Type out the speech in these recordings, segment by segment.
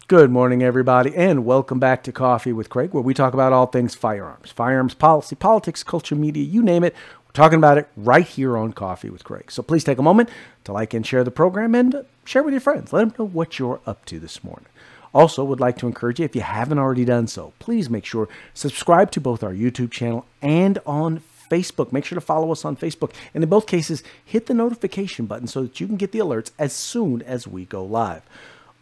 Good morning, everybody, and welcome back to Coffee with Craig, where we talk about all things firearms, firearms policy, politics, culture, media, you name it. We're talking about it right here on Coffee with Craig. So please take a moment to like and share the program and share with your friends. Let them know what you're up to this morning. Also, would like to encourage you, if you haven't already done so, please make sure subscribe to both our YouTube channel and on Facebook. Make sure to follow us on Facebook. And in both cases, hit the notification button so that you can get the alerts as soon as we go live.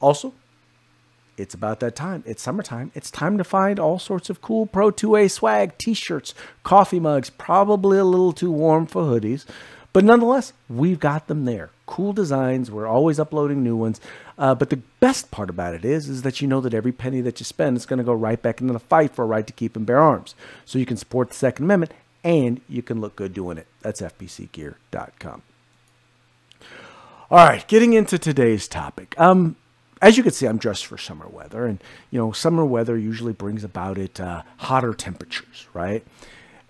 Also, it's about that time. It's summertime. It's time to find all sorts of cool Pro 2A swag, t-shirts, coffee mugs, probably a little too warm for hoodies. But nonetheless, we've got them there. Cool designs. We're always uploading new ones. But the best part about it is that you know that every penny that you spend is going to go right back into the fight for a right to keep and bear arms. So you can support the Second Amendment and you can look good doing it. That's FBCGear.com. All right, getting into today's topic. As you can see, I'm dressed for summer weather, and summer weather usually brings about it hotter temperatures, right?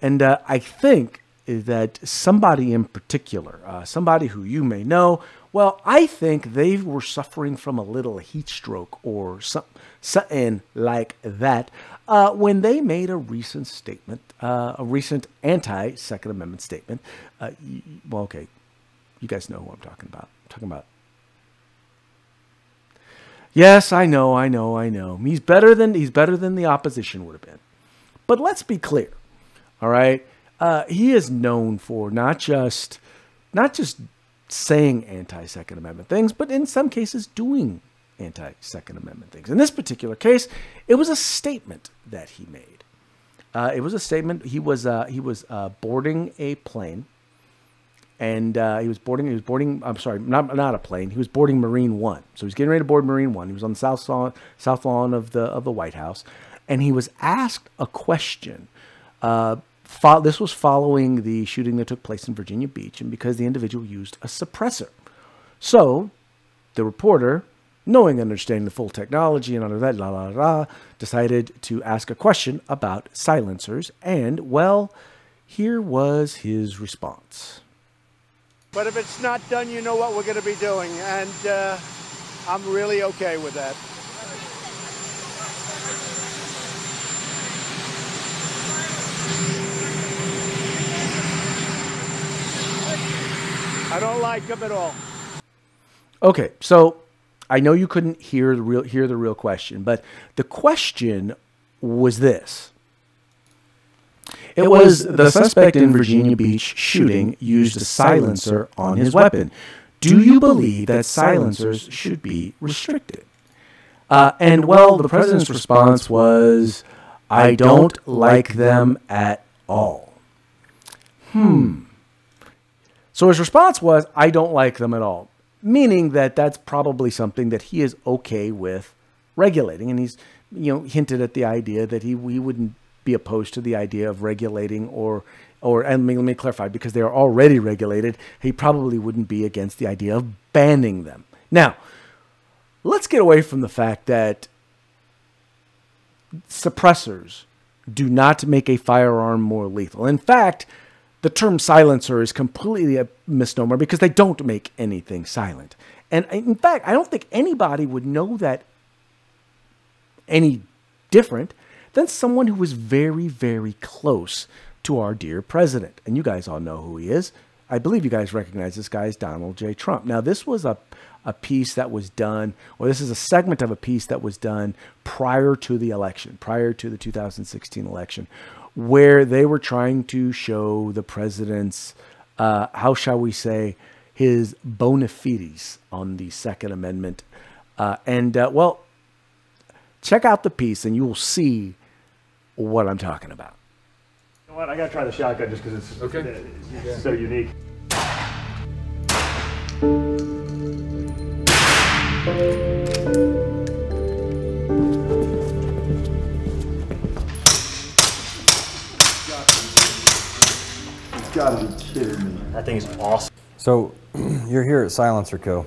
And I think that somebody in particular, somebody who you may know, well, I think they were suffering from a little heat stroke or something like that when they made a recent statement, a recent anti-Second Amendment statement. Well, okay, you guys know who I'm talking about. I'm talking about. Yes, I know. He's better than the opposition would have been. But let's be clear, all right? He is known for not just saying anti-Second Amendment things, but in some cases doing anti-Second Amendment things. In this particular case, it was a statement that he made. It was a statement. He was boarding a plane. And he was boarding, I'm sorry, not a plane. He was boarding Marine One. So he was getting ready to board Marine One. He was on the south lawn of the White House. And he was asked a question. This was following the shooting that took place in Virginia Beach, and because the individual used a suppressor. So the reporter, knowing and understanding the full technology and all of that, decided to ask a question about silencers. And, well, here was his response. But if it's not done, you know what we're going to be doing, and I'm really okay with that. I don't like them at all. Okay, so I know you couldn't hear the real question, but the question was this. It was the suspect in Virginia Beach shooting used a silencer on his weapon. Do you believe that silencers should be restricted? And, well, the president's response was, I don't like them at all. So his response was, I don't like them at all, meaning that that's probably something that he is okay with regulating. And he's, hinted at the idea that he wouldn't be opposed to the idea of regulating and let me clarify, because they are already regulated, he probably wouldn't be against the idea of banning them. Now, let's get away from the fact that suppressors do not make a firearm more lethal. In fact, the term silencer is completely a misnomer because they don't make anything silent. And in fact, I don't think anybody would know that any different than someone who was very, very close to our dear president. And you guys all know who he is. I believe you guys recognize this guy as Donald J. Trump. Now, this was a piece that was done, or this is a segment of a piece that was done prior to the election, prior to the 2016 election, where they were trying to show the president's, how shall we say, his bona fides on the Second Amendment. Well, check out the piece and you will see what I'm talking about. You know what? I gotta try the shotgun just because it's so unique. You gotta be kidding me. That thing is awesome. So, you're here at Silencer Co.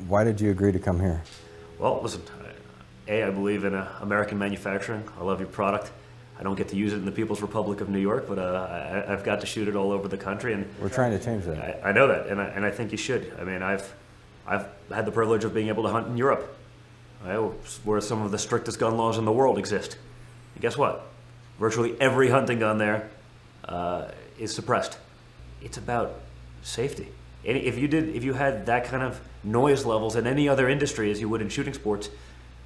Why did you agree to come here? Well, listen, I believe in American manufacturing. I love your product. I don't get to use it in the People's Republic of New York, but I've got to shoot it all over the country. And We're trying to change that. I know that, and I think you should. I mean, I've had the privilege of being able to hunt in Europe, right, where some of the strictest gun laws in the world exist. And guess what? Virtually every hunting gun there is suppressed. It's about safety. If you had that kind of noise levels in any other industry as you would in shooting sports,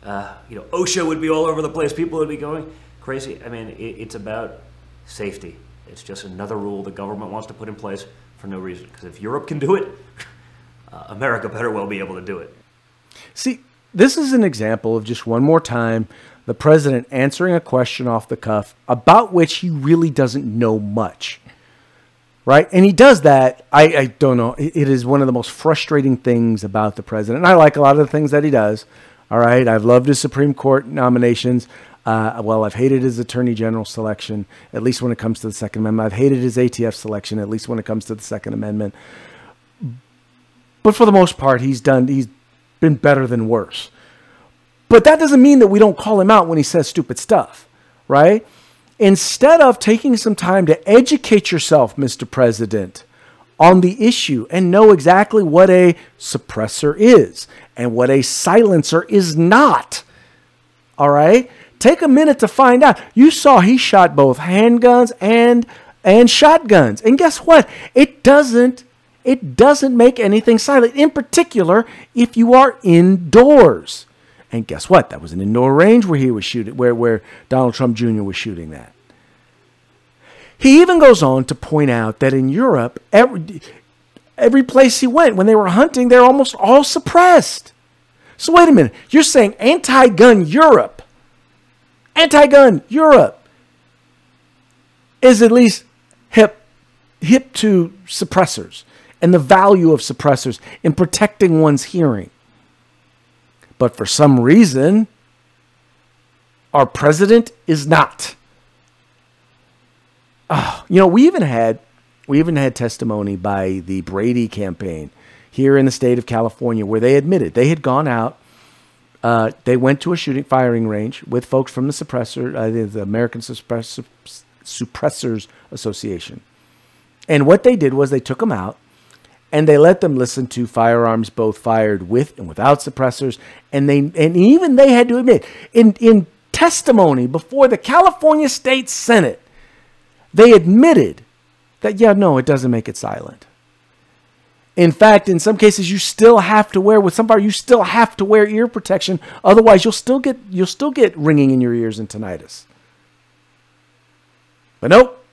OSHA would be all over the place. People would be going crazy. I mean, it's about safety. It's just another rule the government wants to put in place for no reason. Because if Europe can do it, America better well be able to do it. See, this is an example of just one more time the president answering a question off the cuff about which he really doesn't know much. Right? And he does that. I don't know. It is one of the most frustrating things about the president. And I like a lot of the things that he does. All right. I've loved his Supreme Court nominations. I've hated his Attorney General selection, at least when it comes to the Second Amendment. I've hated his ATF selection, at least when it comes to the Second Amendment. But for the most part, he's been better than worse. But that doesn't mean that we don't call him out when he says stupid stuff, right? Instead of taking some time to educate yourself, Mr. President, on the issue and know exactly what a suppressor is and what a silencer is not, all right? Take a minute to find out. You saw he shot both handguns and shotguns. And guess what? It doesn't make anything silent, in particular if you are indoors. And guess what? That was an indoor range where he was shooting, where Donald Trump Jr. was shooting that. He even goes on to point out that in Europe, every place he went, when they were hunting, they're almost all suppressed. So wait a minute. You're saying anti-gun Europe is at least hip to suppressors and the value of suppressors in protecting one's hearing. But for some reason, our president is not. We even had testimony by the Brady campaign here in the state of California where they admitted they had gone out. They went to a firing range with folks from the American Suppressors Association. And what they did was they took them out and they let them listen to firearms both fired with and without suppressors. And even they had to admit in testimony before the California State Senate, they admitted that, it doesn't make it silent. In fact, in some cases, you still have to wear ear protection. Otherwise, you'll still get ringing in your ears and tinnitus. But nope,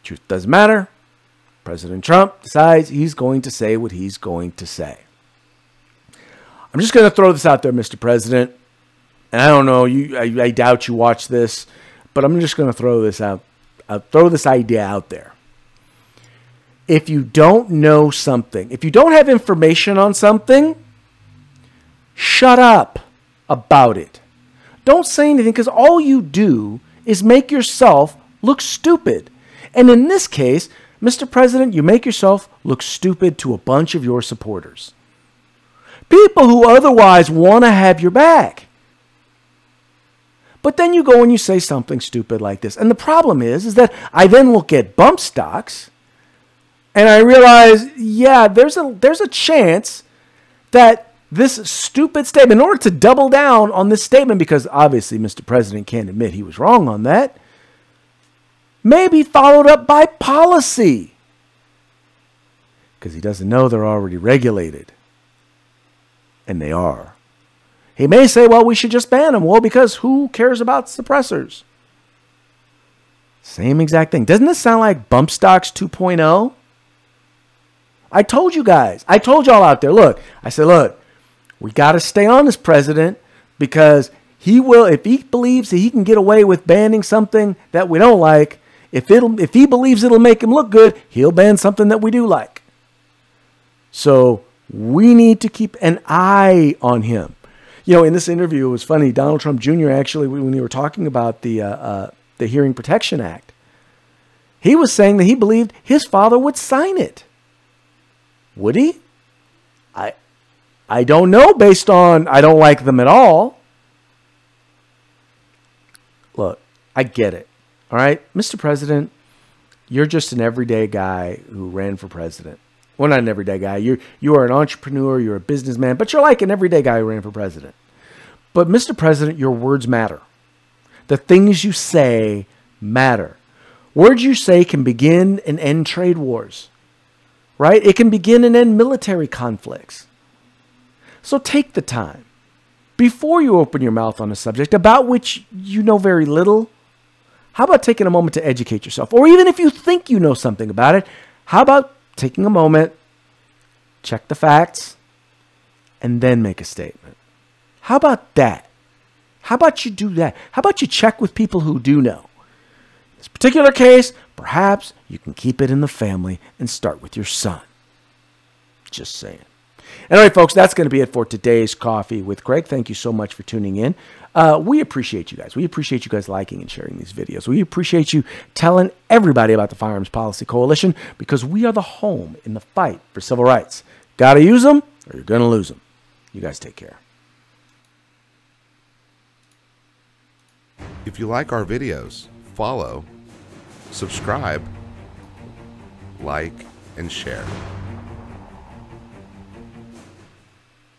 truth doesn't matter. President Trump decides he's going to say what he's going to say. I'm just going to throw this out there, Mr. President. And I don't know, I doubt you watch this, but I'm just going to throw this out. Throw this idea out there. If you don't know something, if you don't have information on something, shut up about it. Don't say anything, because all you do is make yourself look stupid. And in this case, Mr. President, you make yourself look stupid to a bunch of your supporters. People who otherwise want to have your back. But then you go and you say something stupid like this. And the problem is that I then look at bump stocks and I realize, there's a chance that this stupid statement, in order to double down on this statement, because obviously Mr. President can't admit he was wrong on that, may be followed up by policy. Because he doesn't know they're already regulated. And they are. He may say, well, we should just ban them. Well, because who cares about suppressors? Same exact thing. Doesn't this sound like bump stocks 2.0? I told you guys. I told y'all out there, look. I said, look, we got to stay on this president because he will, if he believes that he can get away with banning something that we don't like, if he believes it'll make him look good, he'll ban something that we do like. So we need to keep an eye on him. In this interview, it was funny. Donald Trump Jr. actually, when they were talking about the Hearing Protection Act, he was saying that he believed his father would sign it. Would he? I don't know, based on I don't like them at all. Look, I get it. All right, Mr. President, you're just an everyday guy who ran for president. Well, not an everyday guy. You are an entrepreneur, you're a businessman, but you're like an everyday guy who ran for president. But Mr. President, your words matter. The things you say matter. Words you say can begin and end trade wars, right? It can begin and end military conflicts. So take the time before you open your mouth on a subject about which you know very little. How about taking a moment to educate yourself? Or even if you think you know something about it, how about taking a moment, check the facts, and then make a statement? How about that? How about you do that? How about you check with people who do know? In this particular case, perhaps you can keep it in the family and start with your son. Just saying. Anyway, folks, that's going to be it for today's Coffee with Craig. Thank you so much for tuning in. We appreciate you guys. We appreciate you guys liking and sharing these videos. We appreciate you telling everybody about the Firearms Policy Coalition, because we are the home in the fight for civil rights. Got to use them or you're going to lose them. You guys take care. If you like our videos, follow, subscribe, like, and share.